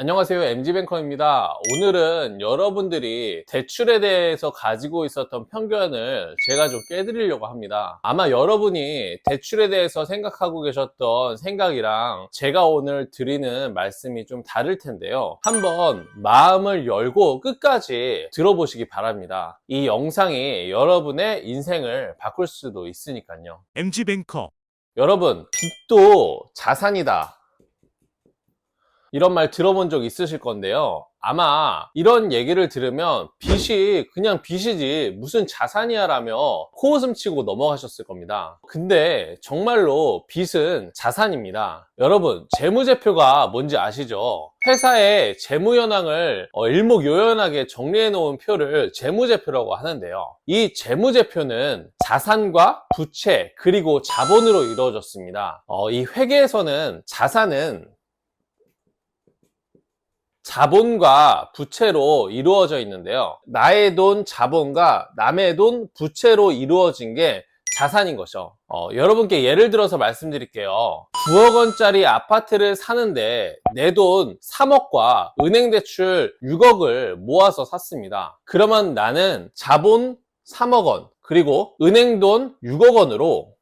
안녕하세요. MG뱅커입니다. 오늘은 여러분들이 대출에 대해서 가지고 있었던 편견을 제가 좀 깨드리려고 합니다. 아마 여러분이 대출에 대해서 생각하고 계셨던 생각이랑 제가 오늘 드리는 말씀이 좀 다를 텐데요. 한번 마음을 열고 끝까지 들어보시기 바랍니다. 이 영상이 여러분의 인생을 바꿀 수도 있으니까요. MG뱅커. 여러분, 빚도 자산이다. 이런 말 들어본 적 있으실 건데요. 아마 이런 얘기를 들으면 빚이 그냥 빚이지 무슨 자산이야 라며 코웃음 치고 넘어가셨을 겁니다. 근데 정말로 빚은 자산입니다. 여러분, 재무제표가 뭔지 아시죠? 회사의 재무현황을 일목요연하게 정리해 놓은 표를 재무제표라고 하는데요. 이 재무제표는 자산과 부채 그리고 자본으로 이루어졌습니다. 이 회계에서는 자산은 자본과 부채로 이루어져 있는데요. 나의 돈, 자본과 남의 돈, 부채로 이루어진 게 자산인 거죠. 여러분께 예를 들어서 말씀드릴게요. 9억 원짜리 아파트를 사는데 내 돈 3억과 은행 대출 6억을 모아서 샀습니다. 그러면 나는 자본 3억 원, 그리고 은행 돈 6억 원으로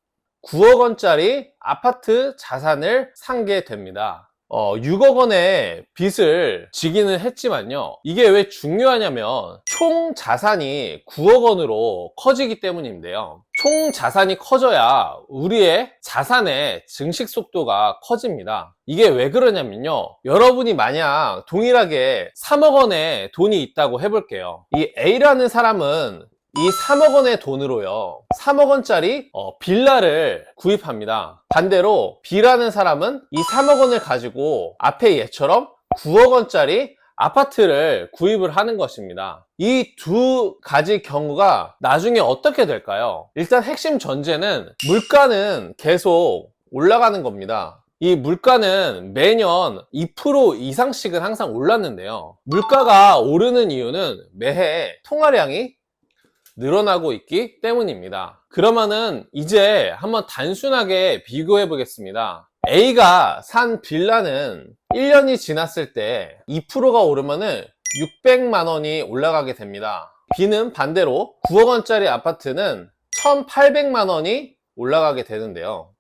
9억 원짜리 아파트 자산을 산 게 됩니다. 6억 원의 빚을 지기는 했지만요. 이게 왜 중요하냐면 총 자산이 9억 원으로 커지기 때문인데요. 총 자산이 커져야 우리의 자산의 증식 속도가 커집니다. 이게 왜 그러냐면요. 여러분이 만약 동일하게 3억 원의 돈이 있다고 해볼게요. 이 A라는 사람은 이 3억 원의 돈으로요 3억 원짜리 빌라를 구입합니다. 반대로 B라는 사람은 이 3억 원을 가지고 앞에 얘처럼 9억 원짜리 아파트를 구입을 하는 것입니다. 이 두 가지 경우가 나중에 어떻게 될까요? 일단 핵심 전제는 물가는 계속 올라가는 겁니다. 이 물가는 매년 2% 이상씩은 항상 올랐는데요. 물가가 오르는 이유는 매해 통화량이 늘어나고 있기 때문입니다. 그러면은 이제 한번 단순하게 비교해 보겠습니다. A가 산 빌라는 1년이 지났을 때 2%가 오르면은 600만 원이 올라가게 됩니다. B는 반대로 9억 원짜리 아파트는 1,800만 원이 올라가게 되는데요.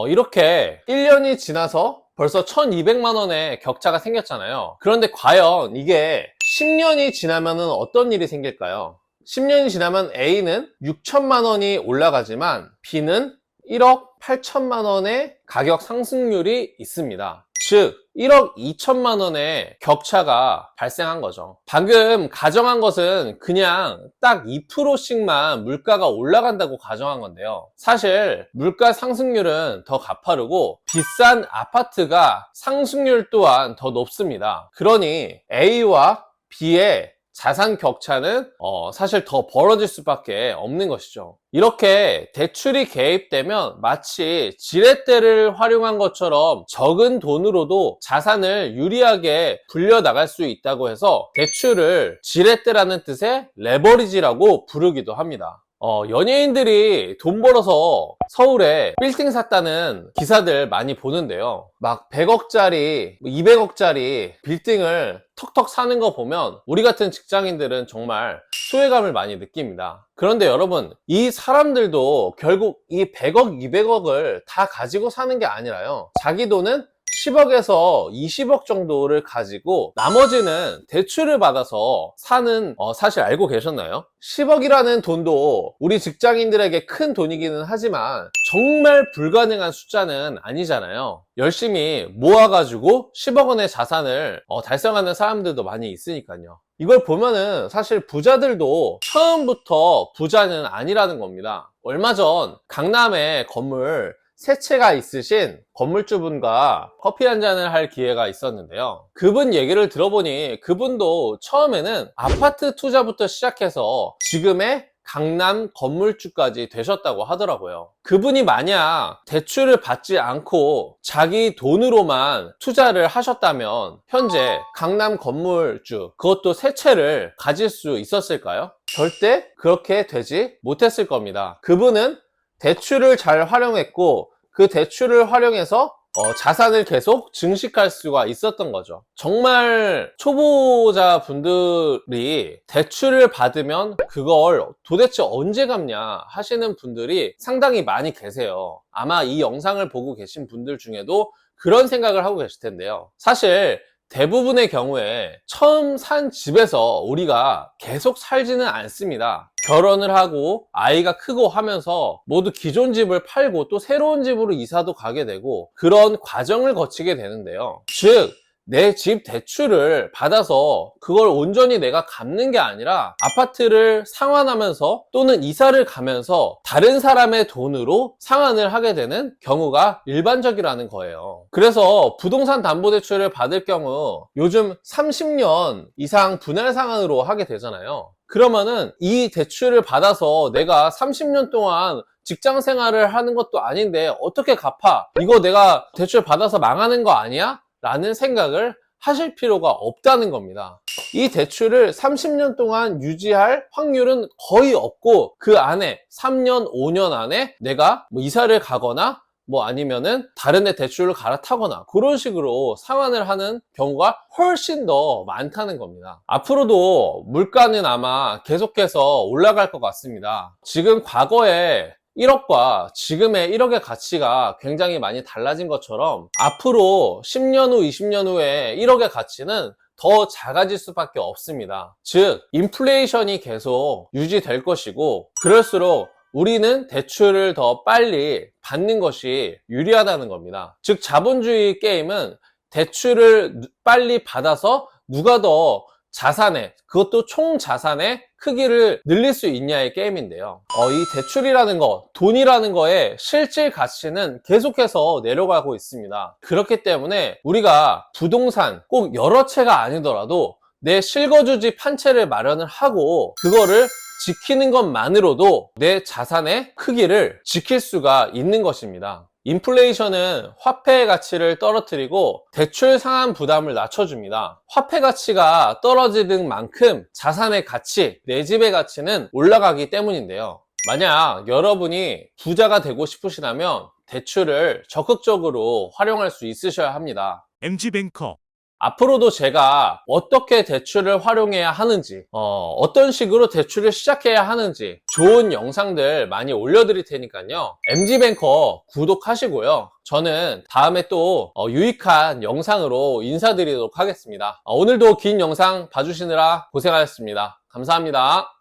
이렇게 1년이 지나서 벌써 1,200만 원의 격차가 생겼잖아요. 그런데 과연 이게 10년이 지나면은 어떤 일이 생길까요? 10년이 지나면 A는 6천만 원이 올라가지만 B는 1억 8천만 원의 가격 상승률이 있습니다. 즉 1억 2천만 원의 격차가 발생한 거죠. 방금 가정한 것은 그냥 딱 2%씩만 물가가 올라간다고 가정한 건데요. 사실 물가 상승률은 더 가파르고 비싼 아파트가 상승률 또한 더 높습니다. 그러니 A와 B의 자산 격차는 사실 더 벌어질 수밖에 없는 것이죠. 이렇게 대출이 개입되면 마치 지렛대를 활용한 것처럼 적은 돈으로도 자산을 유리하게 불려나갈 수 있다고 해서 대출을 지렛대라는 뜻의 레버리지라고 부르기도 합니다. 연예인들이 돈 벌어서 서울에 빌딩 샀다는 기사들 많이 보는데요. 막 100억짜리, 200억짜리 빌딩을 턱턱 사는 거 보면 우리 같은 직장인들은 정말 소외감을 많이 느낍니다. 그런데 여러분, 이 사람들도 결국 이 100억, 200억을 다 가지고 사는 게 아니라요. 자기 돈은 10억에서 20억 정도를 가지고 나머지는 대출을 받아서 사는 사실 알고 계셨나요? 10억이라는 돈도 우리 직장인들에게 큰 돈이기는 하지만 정말 불가능한 숫자는 아니잖아요. 열심히 모아가지고 10억 원의 자산을 달성하는 사람들도 많이 있으니까요. 이걸 보면은 사실 부자들도 처음부터 부자는 아니라는 겁니다. 얼마 전 강남에 건물 세 채가 있으신 건물주분과 커피 한 잔을 할 기회가 있었는데요. 그분 얘기를 들어보니 그분도 처음에는 아파트 투자부터 시작해서 지금의 강남 건물주까지 되셨다고 하더라고요. 그분이 만약 대출을 받지 않고 자기 돈으로만 투자를 하셨다면 현재 강남 건물주, 그것도 세 채를 가질 수 있었을까요? 절대 그렇게 되지 못했을 겁니다. 그분은 대출을 잘 활용했고 그 대출을 활용해서 자산을 계속 증식할 수가 있었던 거죠. 정말 초보자 분들이 대출을 받으면 그걸 도대체 언제 갚냐 하시는 분들이 상당히 많이 계세요. 아마 이 영상을 보고 계신 분들 중에도 그런 생각을 하고 계실 텐데요. 사실 대부분의 경우에 처음 산 집에서 우리가 계속 살지는 않습니다. 결혼을 하고 아이가 크고 하면서 모두 기존 집을 팔고 또 새로운 집으로 이사도 가게 되고 그런 과정을 거치게 되는데요. 즉, 내 집 대출을 받아서 그걸 온전히 내가 갚는 게 아니라 아파트를 상환하면서 또는 이사를 가면서 다른 사람의 돈으로 상환을 하게 되는 경우가 일반적이라는 거예요. 그래서 부동산 담보대출을 받을 경우 요즘 30년 이상 분할 상환으로 하게 되잖아요. 그러면은 이 대출을 받아서 내가 30년 동안 직장 생활을 하는 것도 아닌데 어떻게 갚아? 이거 내가 대출 받아서 망하는 거 아니야? 라는 생각을 하실 필요가 없다는 겁니다. 이 대출을 30년 동안 유지할 확률은 거의 없고 그 안에 3년, 5년 안에 내가 이사를 가거나 아니면은 다른 데 대출을 갈아타거나 그런 식으로 상환을 하는 경우가 훨씬 더 많다는 겁니다. 앞으로도 물가는 아마 계속해서 올라갈 것 같습니다. 지금 과거에 1억과 지금의 1억의 가치가 굉장히 많이 달라진 것처럼 앞으로 10년 후, 20년 후에 1억의 가치는 더 작아질 수밖에 없습니다. 즉, 인플레이션이 계속 유지될 것이고 그럴수록 우리는 대출을 더 빨리 받는 것이 유리하다는 겁니다. 즉, 자본주의 게임은 대출을 빨리 받아서 누가 더 자산의, 그것도 총 자산의 크기를 늘릴 수 있냐의 게임인데요. 이 대출이라는 거, 돈이라는 거의 실질 가치는 계속해서 내려가고 있습니다. 그렇기 때문에 우리가 부동산 꼭 여러 채가 아니더라도 내 실거주지 한 채를 마련을 하고 그거를 지키는 것만으로도 내 자산의 크기를 지킬 수가 있는 것입니다. 인플레이션은 화폐의 가치를 떨어뜨리고 대출 상환 부담을 낮춰줍니다. 화폐 가치가 떨어지는 만큼 자산의 가치, 내 집의 가치는 올라가기 때문인데요. 만약 여러분이 부자가 되고 싶으시다면 대출을 적극적으로 활용할 수 있으셔야 합니다. MG뱅커 앞으로도 제가 어떻게 대출을 활용해야 하는지, 어떤 식으로 대출을 시작해야 하는지 좋은 영상들 많이 올려드릴 테니까요. MG뱅커 구독하시고요. 저는 다음에 또 유익한 영상으로 인사드리도록 하겠습니다. 오늘도 긴 영상 봐주시느라 고생하셨습니다. 감사합니다.